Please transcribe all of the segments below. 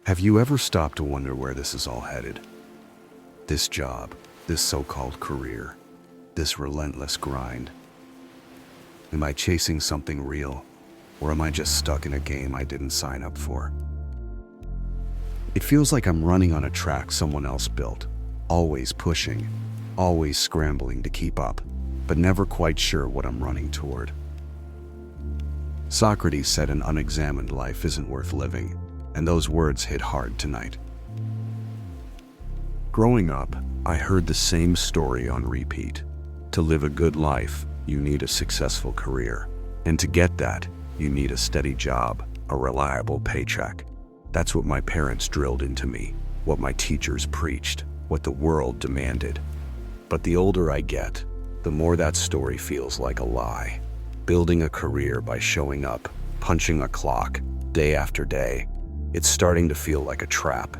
Have you ever stopped to wonder where this is all headed? This job, this so-called career, this relentless grind. Am I chasing something real, or am I just stuck in a game I didn't sign up for? It feels like I'm running on a track someone else built, always pushing, always scrambling to keep up, but never quite sure what I'm running toward. Socrates said an unexamined life isn't worth living, and those words hit hard tonight. Growing up, I heard the same story on repeat. To live a good life, you need a successful career. And to get that, you need a steady job, a reliable paycheck. That's what my parents drilled into me, what my teachers preached, what the world demanded. But the older I get, the more that story feels like a lie. Building a career by showing up, punching a clock, day after day, it's starting to feel like a trap.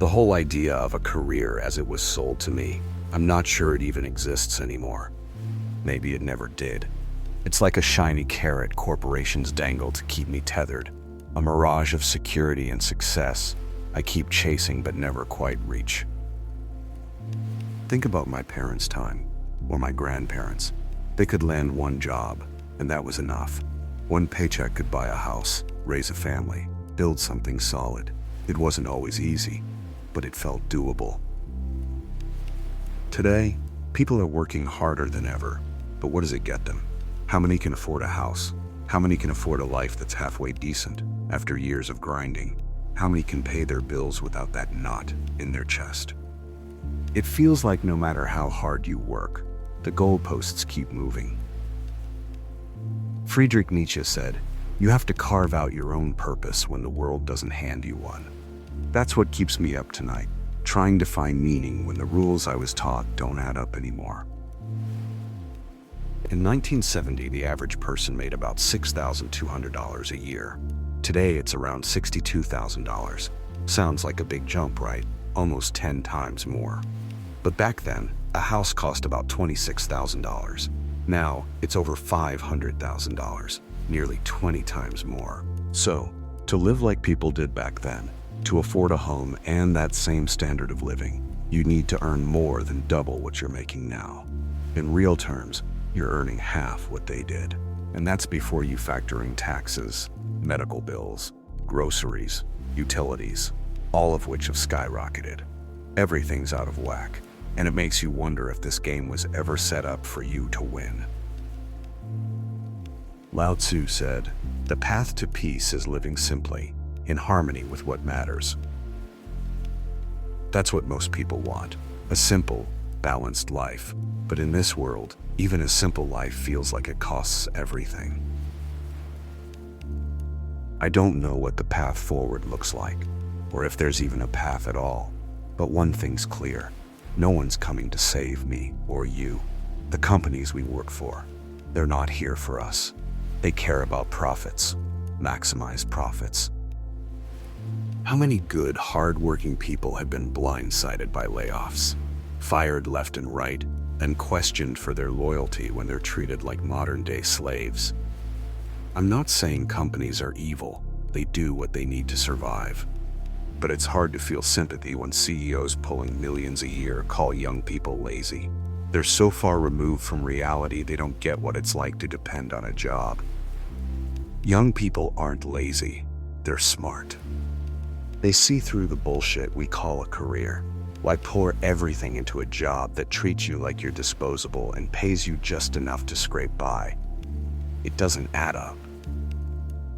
The whole idea of a career as it was sold to me, I'm not sure it even exists anymore. Maybe it never did. It's like a shiny carrot corporations dangle to keep me tethered, a mirage of security and success I keep chasing but never quite reach. Think about my parents' time, or my grandparents. They could land one job, and that was enough. One paycheck could buy a house, raise a family, build something solid. It wasn't always easy, but it felt doable. Today, people are working harder than ever, but what does it get them? How many can afford a house? How many can afford a life that's halfway decent after years of grinding? How many can pay their bills without that knot in their chest? It feels like no matter how hard you work, the goalposts keep moving. Friedrich Nietzsche said, "You have to carve out your own purpose when the world doesn't hand you one." That's what keeps me up tonight, trying to find meaning when the rules I was taught don't add up anymore. In 1970, the average person made about $6,200 a year. Today, it's around $62,000. Sounds like a big jump, right? Almost 10 times more. But back then, a house cost about $26,000. Now, it's over $500,000, nearly 20 times more. So, to live like people did back then, to afford a home and that same standard of living, you need to earn more than double what you're making now. In real terms, you're earning half what they did. And that's before you factor in taxes, medical bills, groceries, utilities, all of which have skyrocketed. Everything's out of whack, and it makes you wonder if this game was ever set up for you to win. Lao Tzu said, "The path to peace is living simply, in harmony with what matters." That's what most people want, a simple, balanced life. But in this world, even a simple life feels like it costs everything. I don't know what the path forward looks like, or if there's even a path at all. But one thing's clear, no one's coming to save me or you. The companies we work for, they're not here for us. They care about profits, maximize profits. How many good, hard-working people have been blindsided by layoffs, fired left and right, and questioned for their loyalty when they're treated like modern-day slaves? I'm not saying companies are evil. They do what they need to survive. But it's hard to feel sympathy when CEOs pulling millions a year call young people lazy. They're so far removed from reality they don't get what it's like to depend on a job. Young people aren't lazy, they're smart. They see through the bullshit we call a career. Why pour everything into a job that treats you like you're disposable and pays you just enough to scrape by? It doesn't add up.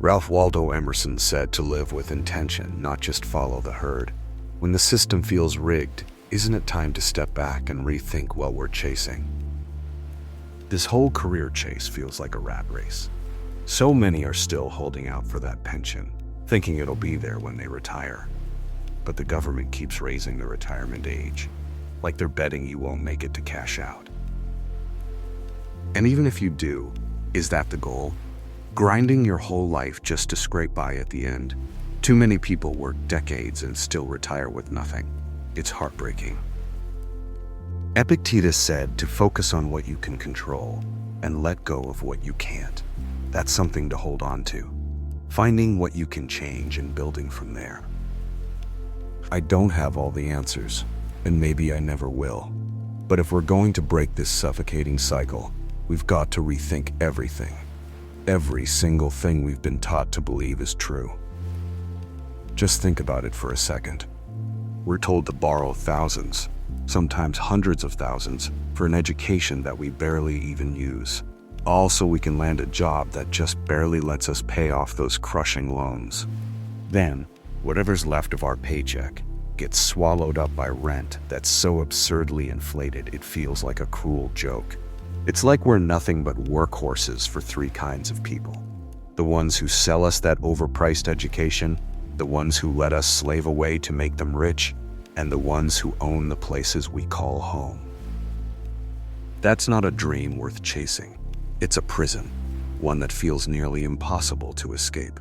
Ralph Waldo Emerson said to live with intention, not just follow the herd. When the system feels rigged, isn't it time to step back and rethink what we're chasing? This whole career chase feels like a rat race. So many are still holding out for that pension, thinking it'll be there when they retire. But the government keeps raising the retirement age, like they're betting you won't make it to cash out. And even if you do, is that the goal? Grinding your whole life just to scrape by at the end? Too many people work decades and still retire with nothing. It's heartbreaking. Epictetus said to focus on what you can control and let go of what you can't. That's something to hold on to. Finding what you can change and building from there. I don't have all the answers, and maybe I never will. But if we're going to break this suffocating cycle, we've got to rethink everything. Every single thing we've been taught to believe is true. Just think about it for a second. We're told to borrow thousands, sometimes hundreds of thousands, for an education that we barely even use. All so we can land a job that just barely lets us pay off those crushing loans. Then, whatever's left of our paycheck gets swallowed up by rent that's so absurdly inflated it feels like a cruel joke. It's like we're nothing but workhorses for three kinds of people. The ones who sell us that overpriced education, the ones who let us slave away to make them rich, and the ones who own the places we call home. That's not a dream worth chasing. It's a prison, one that feels nearly impossible to escape.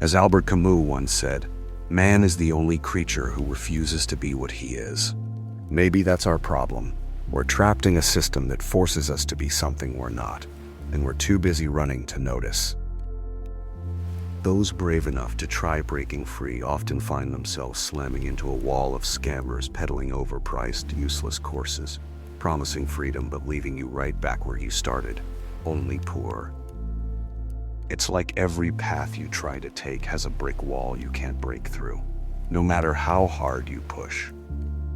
As Albert Camus once said, man is the only creature who refuses to be what he is. Maybe that's our problem. We're trapped in a system that forces us to be something we're not, and we're too busy running to notice. Those brave enough to try breaking free often find themselves slamming into a wall of scammers peddling overpriced, useless courses, promising freedom but leaving you right back where you started, only poorer. It's like every path you try to take has a brick wall you can't break through, no matter how hard you push.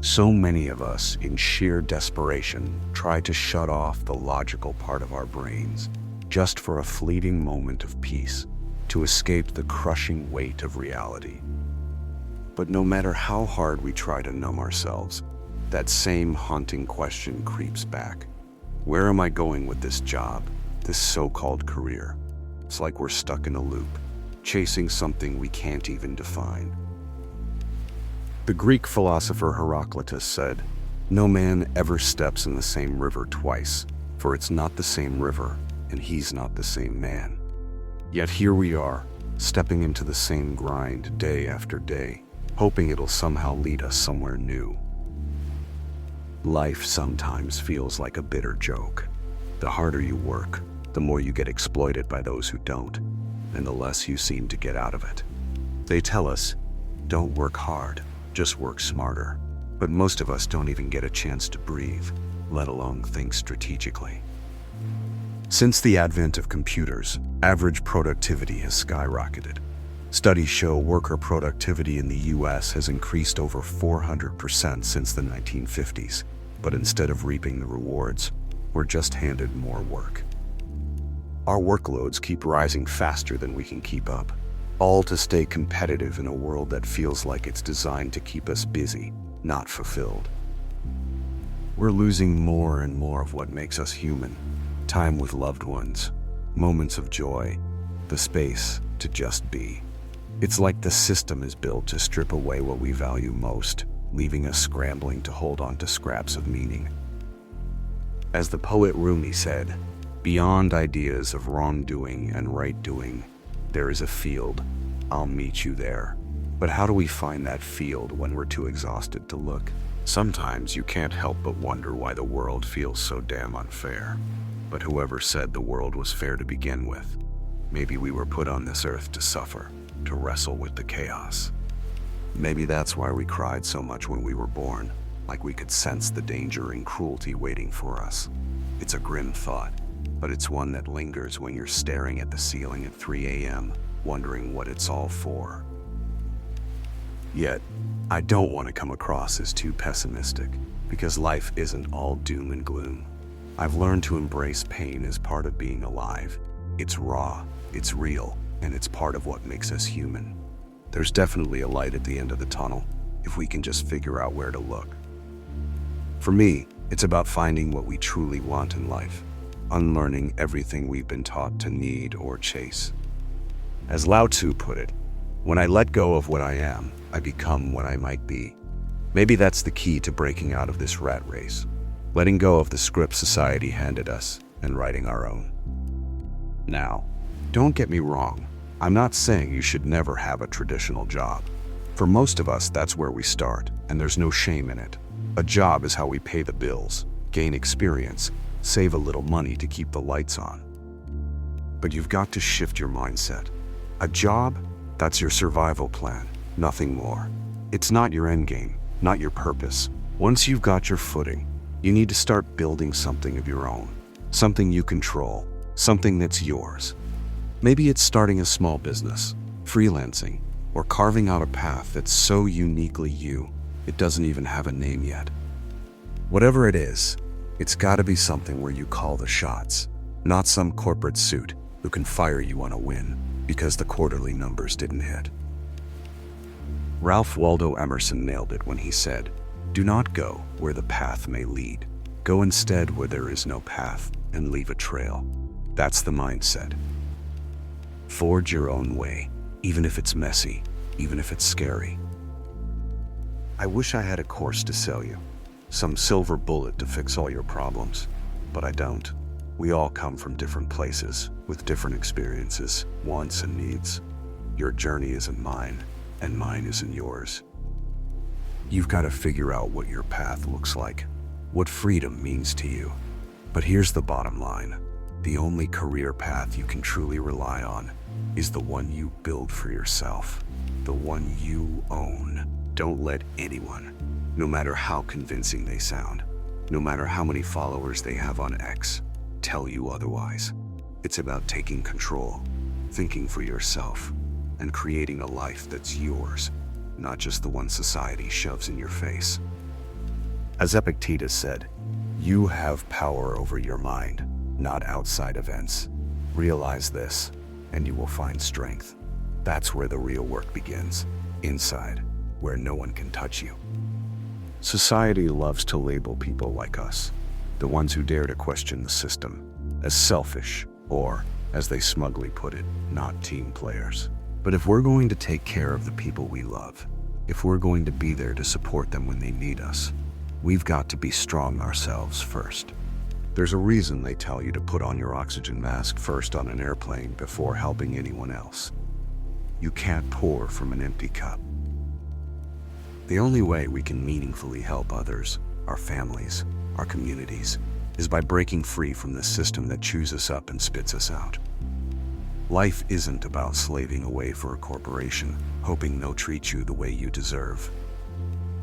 So many of us, in sheer desperation, try to shut off the logical part of our brains, just for a fleeting moment of peace, to escape the crushing weight of reality. But no matter how hard we try to numb ourselves, that same haunting question creeps back. Where am I going with this job, this so-called career? It's like we're stuck in a loop, chasing something we can't even define. The Greek philosopher Heraclitus said, "No man ever steps in the same river twice, for it's not the same river, and he's not the same man." Yet here we are, stepping into the same grind day after day, hoping it'll somehow lead us somewhere new. Life sometimes feels like a bitter joke. The harder you work, the more you get exploited by those who don't, and the less you seem to get out of it. They tell us, don't work hard, just work smarter. But most of us don't even get a chance to breathe, let alone think strategically. Since the advent of computers, average productivity has skyrocketed. Studies show worker productivity in the US has increased over 400% since the 1950s, but instead of reaping the rewards, we're just handed more work. Our workloads keep rising faster than we can keep up, all to stay competitive in a world that feels like it's designed to keep us busy, not fulfilled. We're losing more and more of what makes us human: time with loved ones, moments of joy, the space to just be. It's like the system is built to strip away what we value most, leaving us scrambling to hold on to scraps of meaning. As the poet Rumi said, "Beyond ideas of wrongdoing and right doing, there is a field. I'll meet you there." But how do we find that field when we're too exhausted to look? Sometimes you can't help but wonder why the world feels so damn unfair. But whoever said the world was fair to begin with? Maybe we were put on this earth to suffer, to wrestle with the chaos. Maybe that's why we cried so much when we were born, like we could sense the danger and cruelty waiting for us. It's a grim thought, but it's one that lingers when you're staring at the ceiling at 3 a.m., wondering what it's all for. Yet, I don't want to come across as too pessimistic, because life isn't all doom and gloom. I've learned to embrace pain as part of being alive. It's raw, it's real, and it's part of what makes us human. There's definitely a light at the end of the tunnel, if we can just figure out where to look. For me, it's about finding what we truly want in life, unlearning everything we've been taught to need or chase. As Lao Tzu put it, when I let go of what I am, I become what I might be. Maybe that's the key to breaking out of this rat race, letting go of the script society handed us and writing our own. Now, don't get me wrong, I'm not saying you should never have a traditional job. For most of us, that's where we start, and there's no shame in it. A job is how we pay the bills, gain experience, save a little money to keep the lights on. But you've got to shift your mindset. A job, that's your survival plan. nothing more. It's not your endgame, not your purpose. Once you've got your footing, you need to start building something of your own, something you control, something that's yours. Maybe it's starting a small business, freelancing, or carving out a path that's so uniquely you, it doesn't even have a name yet. Whatever it is, it's gotta be something where you call the shots, not some corporate suit who can fire you on a win because the quarterly numbers didn't hit. Ralph Waldo Emerson nailed it when he said, "Do not go where the path may lead. Go instead where there is no path and leave a trail." That's the mindset. Forge your own way, even if it's messy, even if it's scary. I wish I had a course to sell you, some silver bullet to fix all your problems, but I don't. We all come from different places, with different experiences, wants and needs. Your journey isn't mine, and mine isn't yours. You've got to figure out what your path looks like, what freedom means to you. But here's the bottom line. The only career path you can truly rely on is the one you build for yourself, the one you own. Don't let anyone, no matter how convincing they sound, no matter how many followers they have on X, tell you otherwise. It's about taking control, thinking for yourself, and creating a life that's yours, not just the one society shoves in your face. As Epictetus said, you have power over your mind, not outside events. Realize this, and you will find strength. That's where the real work begins, inside, where no one can touch you. Society loves to label people like us, the ones who dare to question the system, as selfish, or, as they smugly put it, not team players. But if we're going to take care of the people we love, if we're going to be there to support them when they need us, we've got to be strong ourselves first. There's a reason they tell you to put on your oxygen mask first on an airplane before helping anyone else. You can't pour from an empty cup. The only way we can meaningfully help others, our families, our communities, is by breaking free from the system that chews us up and spits us out. Life isn't about slaving away for a corporation, hoping they'll treat you the way you deserve.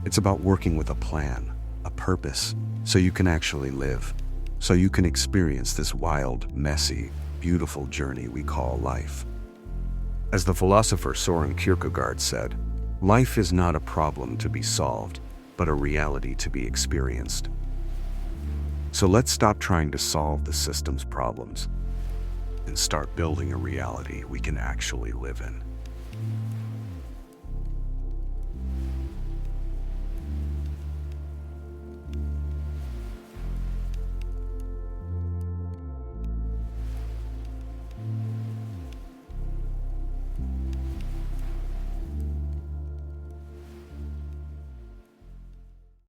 It's about working with a plan, a purpose, so you can actually live, so you can experience this wild, messy, beautiful journey we call life. As the philosopher Soren Kierkegaard said, life is not a problem to be solved, but a reality to be experienced. So let's stop trying to solve the system's problems and start building a reality we can actually live in.